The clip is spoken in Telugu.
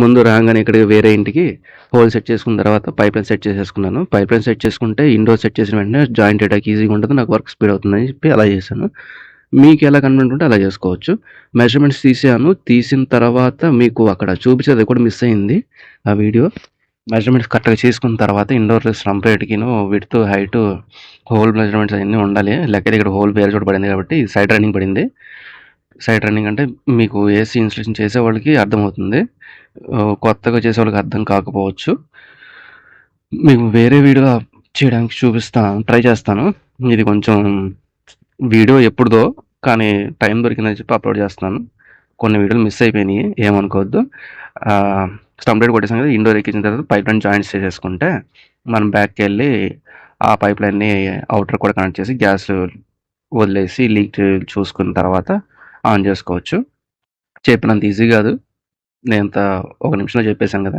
ముందు రాగానే ఇక్కడికి వేరే ఇంటికి హోల్ సెట్ చేసుకున్న తర్వాత పైప్ లైన్ సెట్ చేసేసుకున్నాను. పైప్ లైన్ సెట్ చేసుకుంటే ఇండోర్ సెట్ చేసిన వెంటనే జాయింట్ చేయడానికి ఈజీగా ఉంటుంది, నాకు వర్క్ స్పీడ్ అవుతుందని చెప్పి అలా చేశాను. మీకు ఎలా కన్వీనియంట్ ఉంటే అలా చేసుకోవచ్చు. మెజర్మెంట్స్ తీసాను. తీసిన తర్వాత మీకు అక్కడ చూపించేది కూడా మిస్ అయింది ఆ వీడియో. మెజర్మెంట్స్ కరెక్ట్గా చేసుకున్న తర్వాత ఇండోర్ స్టంప్ రేట్కిను విడ్త్ హైట్ హోల్ మెజర్మెంట్స్ అవన్నీ ఉండాలి. లెక్కది ఇక్కడ హోల్ వేరే చోట పడింది కాబట్టి సైడ్ రన్నింగ్ పడింది. సైడ్ రన్నింగ్ అంటే మీకు ఏసీ ఇన్స్టలేషన్ చేసే వాళ్ళకి అర్థమవుతుంది, కొత్తగా చేసే వాళ్ళకి అర్థం కాకపోవచ్చు. మీకు వేరే వీడియో చేయడానికి ట్రై చేస్తాను. ఇది కొంచెం వీడియో ఎప్పుడుదో కానీ టైం దొరికిందని చెప్పి అప్లోడ్ చేస్తున్నాను. కొన్ని వీడియోలు మిస్ అయిపోయినాయి, ఏమనుకోవద్దు. స్టంప్ రేట్ కొట్టేసాం కదా, ఇండోర్ ఎక్కించిన తర్వాత పైప్ లైన్ జాయింట్స్ చేసేసుకుంటే మనం బ్యాక్కి వెళ్ళి ఆ పైప్ లైన్ని అవుటర్ కూడా కనెక్ట్ చేసి గ్యాస్ వదిలేసి లీక్ చూసుకున్న తర్వాత ఆన్ చేసుకోవచ్చు. చెప్పినంత ఈజీ కాదు, నేను ఒక నిమిషంలో చెప్పేశాను కదా.